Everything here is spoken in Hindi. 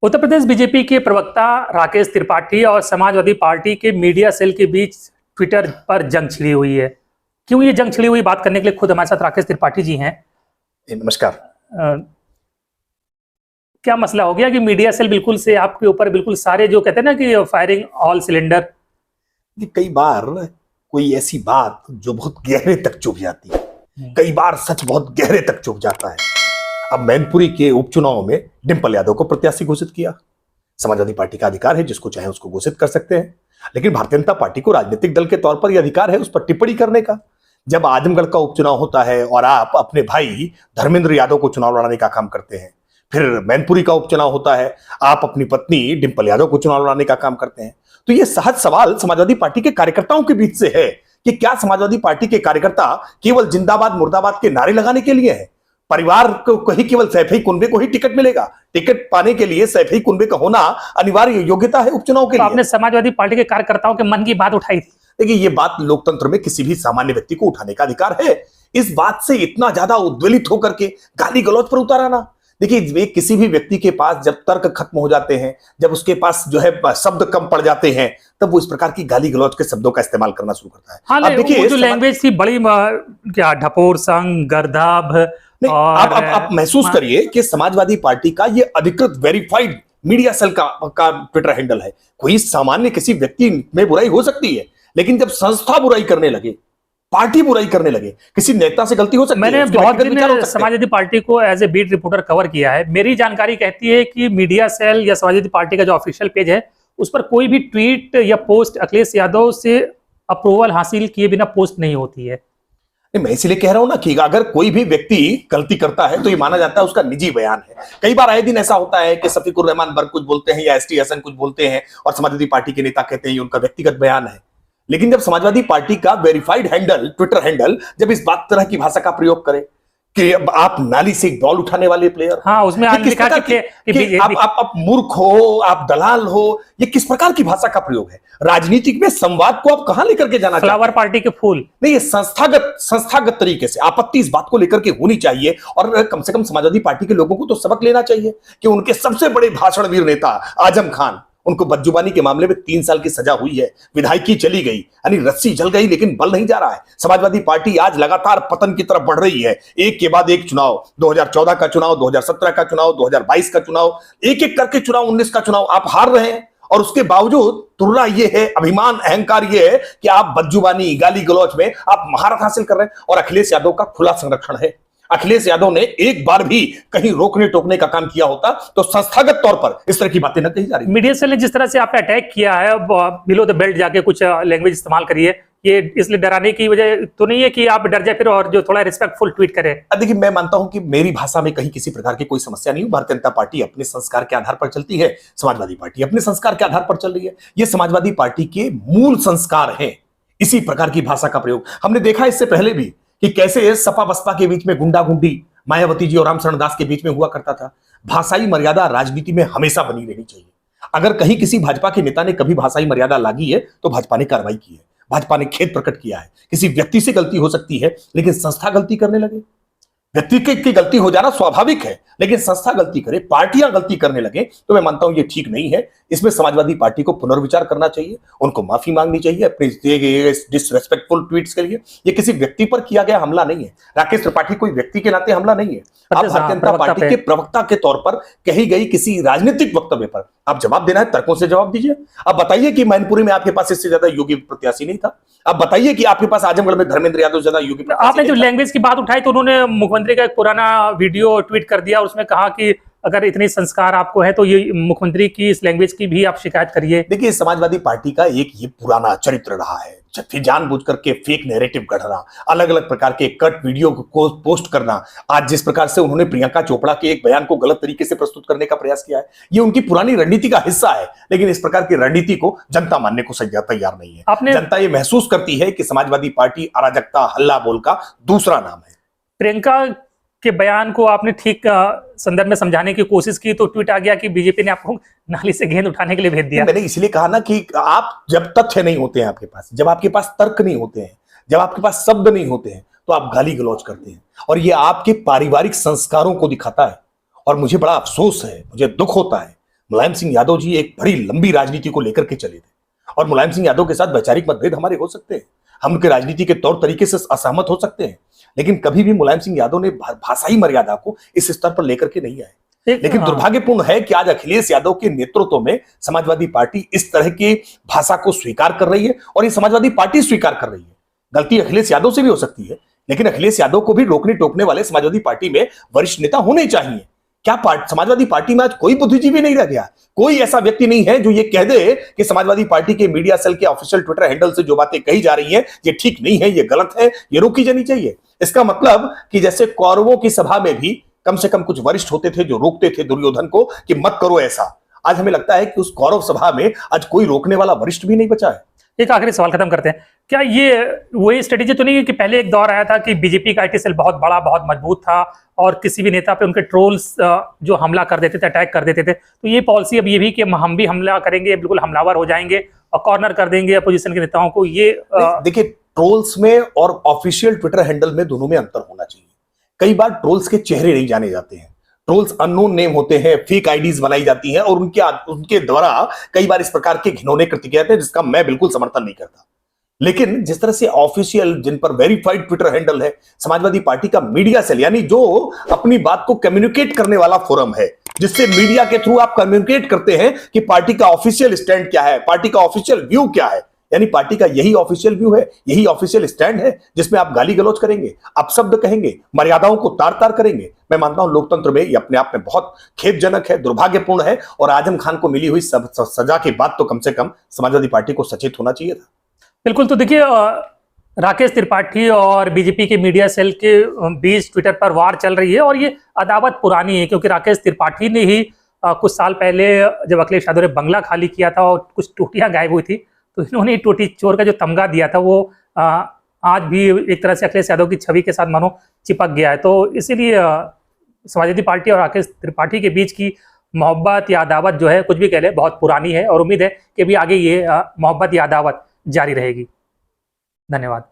उत्तर प्रदेश बीजेपी के प्रवक्ता राकेश त्रिपाठी और समाजवादी पार्टी के मीडिया सेल के बीच ट्विटर पर जंग छिड़ी हुई है। क्यों ये जंग छिड़ी हुई, बात करने के लिए खुद हमारे साथ राकेश त्रिपाठी जी हैं। नमस्कार। क्या मसला हो गया कि मीडिया सेल बिल्कुल से आपके ऊपर बिल्कुल सारे जो कहते हैं ना कि फायरिंग ऑल सिलेंडर। कई बार कोई ऐसी बात जो बहुत गहरे तक चुभ जाती है, कई बार सच बहुत गहरे तक चुभ जाता है। अब मैनपुरी के उपचुनाव में डिंपल यादव को प्रत्याशी घोषित किया। समाजवादी पार्टी का अधिकार है, जिसको चाहे उसको घोषित कर सकते हैं, लेकिन भारतीय जनता पार्टी को राजनीतिक दल के तौर पर यह अधिकार है उस पर टिप्पणी करने का। जब आजमगढ़ का उपचुनाव होता है और आप अपने भाई धर्मेंद्र यादव को चुनाव लड़ाने का काम करते हैं, फिर मैनपुरी का उपचुनाव होता है, आप अपनी पत्नी डिंपल यादव को चुनाव लड़ाने का काम करते हैं, तो यह सहज सवाल समाजवादी पार्टी के कार्यकर्ताओं के बीच से है कि क्या समाजवादी पार्टी के कार्यकर्ता केवल जिंदाबाद मुर्दाबाद के नारे लगाने के लिए है? परिवार को ही केवल सैफई कुनबे को ही टिकट मिलेगा? टिकट पाने के लिए सैफई कुनबे का होना अनिवार्य योग्यता है उपचुनाव के लिए। आपने समाजवादी पार्टी के कार्यकर्ताओं के मन की बात उठाई थी। देखिए, ये बात लोकतंत्र में किसी भी सामान्य व्यक्ति को उठाने का अधिकार है। इस बात से इतना ज्यादा उद्वेलित होकर के गाली गलौज पर उतार आना, देखिए किसी भी व्यक्ति के पास जब तर्क खत्म हो जाते हैं, जब उसके पास जो है शब्द कम पड़ जाते हैं, तब वो इस प्रकार की गाली गलौज के शब्दों का इस्तेमाल करना शुरू करता है। हाँ, अब देखिए जो लैंग्वेज थी बड़ी क्या ढपोर संग गर्दाभ। आप महसूस करिए कि समाजवादी पार्टी का ये अधिकृत वेरीफाइड मीडिया सेल का ट्विटर हैंडल है। कोई सामान्य किसी व्यक्ति में बुराई हो सकती है, लेकिन जब संस्था बुराई करने लगे, पार्टी बुराई करने लगे, किसी नेता से गलती हो सकती है। मैंने बहुत दिन समाजवादी पार्टी को as a beat reporter cover किया है। मेरी जानकारी कहती है कि मीडिया सेल या समाजवादी पार्टी का जो ऑफिशियल पेज है, उस पर कोई भी ट्वीट या पोस्ट अखिलेश यादव से अप्रूवल हासिल किए बिना पोस्ट नहीं होती है। मैं इसलिए कह रहा हूं ना कि अगर कोई भी व्यक्ति गलती करता है तो ये माना जाता है उसका निजी बयान है। कई बार आए दिन ऐसा होता है कि शफीकुर रहमान बर्क कुछ बोलते हैं या एसटी हसन कुछ बोलते हैं और समाजवादी पार्टी के नेता कहते हैं ये उनका व्यक्तिगत बयान है। लेकिन जब समाजवादी पार्टी का वेरीफाइड हैंडल, ट्विटर हैंडल, जब इस बात तरह की भाषा का प्रयोग करे कि आप नाली से बॉल उठाने वाले प्लेयर, हाँ, उसमें लिखा कि आप मूर्ख हो, आप दलाल हो, ये किस प्रकार की भाषा का प्रयोग है? राजनीतिक में संवाद को आप कहां लेकर के जाना चाहते हैं? फ्लावर पार्टी के फूल नहीं, ये संस्थागत तरीके से आपत्ति इस बात को लेकर के होनी चाहिए। और कम से कम समाजवादी पार्टी के लोगों को तो सबक लेना चाहिए कि उनके सबसे बड़े भाषणवीर नेता आजम खान, उनको बदजुबानी के मामले में 3 साल की सजा हुई है, विधायकी चली गई, यानी रस्सी जल गई, लेकिन बल नहीं जा रहा है। समाजवादी पार्टी आज लगातार पतन की तरफ बढ़ रही है। एक के बाद एक चुनाव, 2014 का चुनाव, 2017 का चुनाव, 2022 का चुनाव, एक एक करके चुनाव, 19 का चुनाव आप हार रहे हैं। और उसके बावजूद तुलना ये है, अभिमान अहंकार ये है कि आप बदजुबानी गाली गलौज में आप महारत हासिल कर रहे हैं। और अखिलेश यादव का खुला संरक्षण है। अखिलेश यादव ने एक बार भी कहीं रोकने टोकने का काम किया होता तो संस्थागत तौर पर इस तरह की बातें न कही जा रही। मीडिया सेल ने जिस तरह से आप पे अटैक किया है, बिलो द बेल्ट जाके कुछ लैंग्वेज इस्तेमाल करिए, ये इसलिए डराने की वजह तो नहीं है कि आप डर जाए फिर और जो थोड़ा रिस्पेक्टफुल ट्वीट करें? देखिए, मैं मानता हूं कि मेरी भाषा में कहीं किसी प्रकार की कोई समस्या नहीं है। भारतीय जनता पार्टी अपने संस्कार के आधार पर चलती है, समाजवादी पार्टी अपने संस्कार के आधार पर चल रही है। ये समाजवादी पार्टी के मूल संस्कार हैं, इसी प्रकार की भाषा का प्रयोग। हमने देखा इससे पहले भी कि कैसे सपा बसपा के बीच में गुंडागुंडी मायावती जी और रामशरण दास के बीच में हुआ करता था। भाषाई मर्यादा राजनीति में हमेशा बनी रहनी चाहिए। अगर कहीं किसी भाजपा के नेता ने कभी भाषाई मर्यादा लागी है तो भाजपा ने कार्रवाई की है, भाजपा ने खेद प्रकट किया है। किसी व्यक्ति से गलती हो सकती है, लेकिन संस्था गलती करने लगे, व्यक्ति की गलती हो जाना स्वाभाविक है, लेकिन संस्था गलती करे, पार्टियां गलती करने लगे, तो मैं मानता हूं ये ठीक नहीं है। इसमें समाजवादी पार्टी को पुनर्विचार करना चाहिए, उनको माफी मांगनी चाहिए अपने डिसरेस्पेक्टफुल ट्वीट्स के लिए। ये किसी व्यक्ति पर किया गया हमला नहीं है। राकेश त्रिपाठी कोई व्यक्ति के नाते हमला नहीं है। आप भारतीय जनता पार्टी के प्रवक्ता के तौर पर कही गई किसी राजनीतिक वक्तव्य पर आप जवाब देना है, तर्कों से जवाब दीजिए। आप बताइए कि मैनपुरी में आपके पास इससे ज्यादा योग्य प्रत्याशी नहीं था। आप बताइए कि आपके पास आजमगढ़ में धर्मेंद्र यादव ज्यादा योग्य प्रत्याशी। आपने जो लैंग्वेज की बात उठाई तो उन्होंने मुख्यमंत्री का एक पुराना वीडियो ट्वीट कर दिया, उसमें कहा कि अगर इतने संस्कार आपको है तो ये मुख्यमंत्री की इस लैंग्वेज की भी आप शिकायत करिए। देखिए, समाजवादी पार्टी का एक ये पुराना चरित्र रहा है, फिर जानबूझकर के फेक नैरेटिव गढ़ना, अलग अलग प्रकार के कट वीडियो को पोस्ट करना। आज जिस प्रकार से उन्होंने प्रियंका चोपड़ा के एक बयान को गलत तरीके से प्रस्तुत करने का प्रयास किया है, ये उनकी पुरानी रणनीति का हिस्सा है। लेकिन इस प्रकार की रणनीति को जनता मानने को तैयार नहीं है। जनता ये महसूस करती है कि समाजवादी पार्टी अराजकता, हल्ला बोल का दूसरा नाम है। प्रियंका के बयान को आपने ठीक संदर्भ में समझाने की कोशिश की तो ट्वीट आ गया कि बीजेपी ने आपको नाली से गेंद उठाने के लिए भेज दिया। मैंने इसलिए कहा ना कि आप जब तथ्य नहीं होते हैं आपके पास, जब आपके पास तर्क नहीं होते हैं, जब आपके पास शब्द नहीं होते हैं, तो आप गाली गलौज करते हैं। और ये आपके पारिवारिक संस्कारों को दिखाता है। और मुझे बड़ा अफसोस है, मुझे दुख होता है। मुलायम सिंह यादव जी एक बड़ी लंबी राजनीति को लेकर के चले थे और मुलायम सिंह यादव के साथ वैचारिक मतभेद हमारे हो सकते हैं, हम उनके राजनीति के तौर तरीके से असहमत हो सकते हैं, लेकिन कभी भी मुलायम सिंह यादव ने भाषाई मर्यादा को इस स्तर पर लेकर के नहीं आए। लेकिन दुर्भाग्यपूर्ण है कि आज अखिलेश यादव के नेतृत्व में समाजवादी पार्टी इस तरह की भाषा को स्वीकार कर रही है और ये समाजवादी पार्टी स्वीकार कर रही है। गलती अखिलेश यादव से भी हो सकती है, लेकिन अखिलेश यादव को भी रोकने टोकने वाले समाजवादी पार्टी में वरिष्ठ नेता होने चाहिए। क्या समाजवादी पार्टी में आज कोई बुद्धिजीवी नहीं रह गया? कोई ऐसा व्यक्ति नहीं है जो ये कह दे कि समाजवादी पार्टी के मीडिया सेल के ऑफिशियल ट्विटर हैंडल से जो बातें कही जा रही हैं ये ठीक नहीं है, ये गलत है, ये रोकी जानी चाहिए। इसका मतलब कि जैसे कौरवों की सभा में भी कम से कम कुछ वरिष्ठ होते थे जो रोकते थे दुर्योधन को कि मत करो ऐसा, आज हमें लगता है कि उस कौरव सभा में आज कोई रोकने वाला वरिष्ठ भी नहीं बचा है। एक आखिरी सवाल खत्म करते हैं, क्या ये वही स्ट्रेटेजी तो नहीं है कि पहले एक दौर आया था कि बीजेपी का आईटी सेल बहुत बड़ा बहुत मजबूत था और किसी भी नेता पे उनके ट्रोल्स जो हमला कर देते थे, अटैक कर देते थे, तो ये पॉलिसी अब ये भी कि हम भी हमला करेंगे, बिल्कुल हमलावर हो जाएंगे और कॉर्नर कर देंगे अपोजिशन के नेताओं को? ये देखिए, ट्रोल्स में और ऑफिशियल ट्विटर हैंडल में दोनों में अंतर होना चाहिए। कई बार ट्रोल्स के चेहरे नहीं जाने जाते हैं, ट्रोल्स अननोन नेम होते हैं, फेक आईडीज बनाई जाती हैं और उनके द्वारा कई बार इस प्रकार के घिनौने कृत्य किए जाते हैं जिसका मैं बिल्कुल समर्थन नहीं करता। लेकिन जिस तरह से ऑफिशियल जिन पर वेरीफाइड ट्विटर हैंडल है, समाजवादी पार्टी का मीडिया सेल यानी जो अपनी बात को कम्युनिकेट करने वाला फोरम है, जिससे मीडिया के थ्रू आप कम्युनिकेट करते हैं कि पार्टी का ऑफिशियल स्टैंड क्या है, पार्टी का ऑफिशियल व्यू क्या है, यानी पार्टी का यही ऑफिशियल व्यू है, यही ऑफिशियल स्टैंड है जिसमें आप गाली गलौज करेंगे, अपशब्द कहेंगे, मर्यादाओं को तार तार करेंगे। मैं मानता हूं लोकतंत्र में ये अपने आप में बहुत खेदजनक है, दुर्भाग्यपूर्ण है और आजम खान को मिली हुई सजा के बाद तो कम से कम समाजवादी पार्टी को सचेत होना चाहिए था। बिल्कुल। तो देखिए, राकेश त्रिपाठी और बीजेपी के मीडिया सेल के बीच ट्विटर पर वार चल रही है और ये अदावत पुरानी है, क्योंकि राकेश त्रिपाठी ने ही कुछ साल पहले जब अखिलेश यादव ने बंगला खाली किया था और कुछ टोटियां गायब हुई थी, तो इन्होंने टोटी चोर का जो तमगा दिया था वो आज भी एक तरह से अखिलेश यादव की छवि के साथ मानो चिपक गया है। तो इसीलिए समाजवादी पार्टी और राकेश त्रिपाठी के बीच की मोहब्बत या अदावत जो है, कुछ भी कह ले, बहुत पुरानी है और उम्मीद है कि भी आगे ये मोहब्बत या अदावत जारी रहेगी। धन्यवाद।